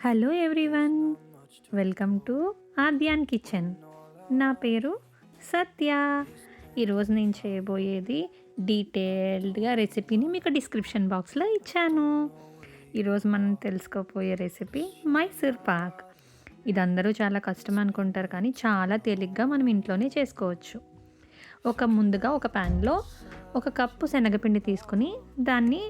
Hello everyone, welcome to Aadyan kitchen. నా పేరు సత్య. ఈరోజు నేను చేయబోయేది డీటెయిల్డ్గా రెసిపీని మీకు డిస్క్రిప్షన్ బాక్స్లో ఇచ్చాను. ఈరోజు మనం తెలుసుకోబోయే రెసిపీ మైసూర్ పాక్. ఇది అందరూ చాలా కష్టం అనుకుంటారు, కానీ చాలా తేలిగ్గా మనం ఇంట్లోనే చేసుకోవచ్చు. ముందుగా ఒక ప్యాన్లో 1 కప్పు శనగపిండి తీసుకుని దాన్ని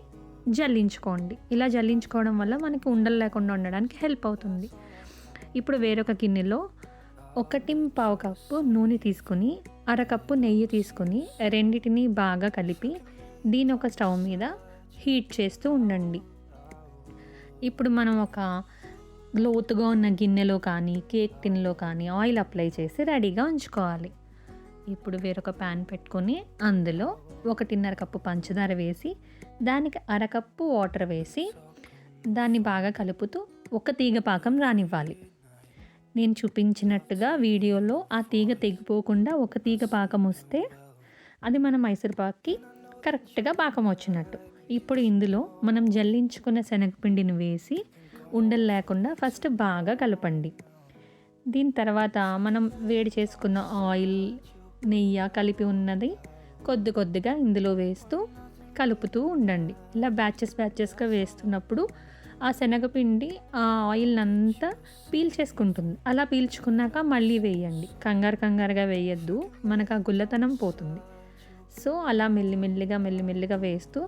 జల్లించుకోండి. ఇలా జల్లించుకోవడం వల్ల మనకి ఉండలు లేకుండా ఉండడానికి హెల్ప్ అవుతుంది. ఇప్పుడు వేరొక గిన్నెలో 1.25 కప్పు నూనె తీసుకుని, అరకప్పు నెయ్యి తీసుకుని రెండిటిని బాగా కలిపి దీని ఒక స్టవ్ మీద హీట్ చేస్తూ ఉండండి. ఇప్పుడు మనం ఒక లోతుగా ఉన్న గిన్నెలో కానీ కేక్ టిన్లో కానీ ఆయిల్ అప్లై చేసి రెడీగా ఉంచుకోవాలి. ఇప్పుడు వేరొక ప్యాన్ పెట్టుకొని అందులో 1.5 కప్పు పంచదార వేసి దానికి అరకప్పు వాటర్ వేసి దాన్ని బాగా కలుపుతూ ఒక తీగ పాకం రానివ్వాలి. నేను చూపించినట్టుగా వీడియోలో ఆ తీగ తెగిపోకుండా ఒక తీగ పాకం వస్తే అది మన మైసూర్ పాక్కి కరెక్ట్గా పాకం వచ్చినట్టు. ఇప్పుడు ఇందులో మనం జల్లించుకున్న శనగపిండిని వేసి ఉండలు లేకుండా ఫస్ట్ బాగా కలపండి. దీని తర్వాత మనం వేడి చేసుకున్న ఆయిల్, నెయ్యి కలిపి ఉన్నది కొద్దిగా ఇందులో వేస్తూ కలుపుతూ ఉండండి. ఇలా బ్యాచెస్గా వేస్తున్నప్పుడు ఆ శనగపిండి ఆ ఆయిల్ అంతా పీల్చేసుకుంటుంది. అలా పీల్చుకున్నాక మళ్ళీ వేయండి. కంగారుగా వేయద్దు, మనకు ఆ గుల్లతనం పోతుంది. సో అలా మెల్లిమెల్లిగా వేస్తూ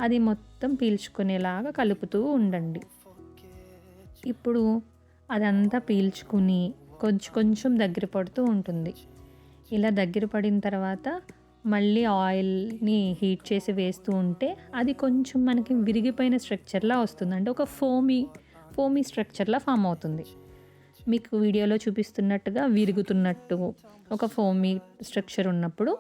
అది మొత్తం పీల్చుకునేలాగా కలుపుతూ ఉండండి. ఇప్పుడు అదంతా పీల్చుకుని కొంచెం దగ్గర పడుతూ ఉంటుంది. ఇలా దగ్గర పడిన తర్వాత మళ్ళీ ఆయిల్ని హీట్ చేసి వేస్తూ ఉంటే అది కొంచెం మనకి విరిగిపోయిన స్ట్రక్చర్లా వస్తుంది. అంటే ఒక ఫోమీ స్ట్రక్చర్లా ఫామ్ అవుతుంది. మీకు వీడియోలో చూపిస్తున్నట్టుగా విరుగుతున్నట్టు ఒక ఫోమీ స్ట్రక్చర్ ఉన్నప్పుడు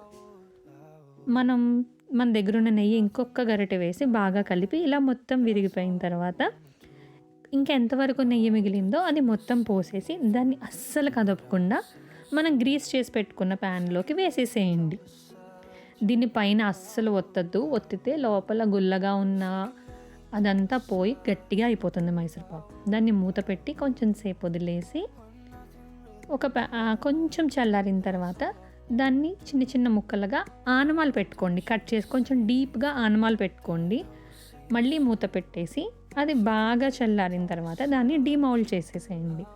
మన దగ్గర ఉన్న నెయ్యి ఇంకొక గరిటె వేసి బాగా కలిపి ఇలా మొత్తం విరిగిపోయిన తర్వాత ఇంకెంతవరకు నెయ్యి మిగిలిందో అది మొత్తం పోసేసి దాన్ని అస్సలు కదపకుండా మనం గ్రీస్ చేసి పెట్టుకున్న ప్యాన్లోకి వేసేసేయండి. దీని పైన అస్సలు ఒత్తద్దు. ఒత్తితే లోపల గుల్లగా ఉన్న అదంతా పోయి గట్టిగా అయిపోతుంది మైసూర్ పాక్. దాన్ని మూత పెట్టి కొంచెం సేపు వదిలేసి కొంచెం చల్లారిన తర్వాత దాన్ని చిన్న ముక్కలుగా ఆనమాలు పెట్టుకోండి. కట్ చేసి కొంచెం డీప్గా ఆనమాలు పెట్టుకోండి. మళ్ళీ మూత పెట్టేసి అది బాగా చల్లారిన తర్వాత దాన్ని డీమౌల్డ్ చేసేసేయండి.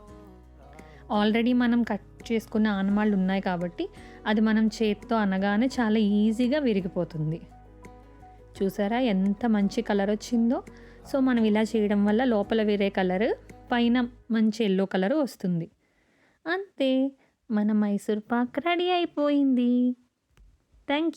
ఆల్రెడీ మనం కట్ చేసుకున్న ఆనమాళ్ళు ఉన్నాయి కాబట్టి అది మనం చేత్తో అనగానే చాలా ఈజీగా విరిగిపోతుంది. చూసారా ఎంత మంచి కలర్ వచ్చిందో? సో మనం ఇలా చేయడం వల్ల లోపల వేరే కలర్, పైన మంచి ఎల్లో కలర్ వస్తుంది. అంతే, మన మైసూర్ పాక్ రెడీ అయిపోయింది. Thank you.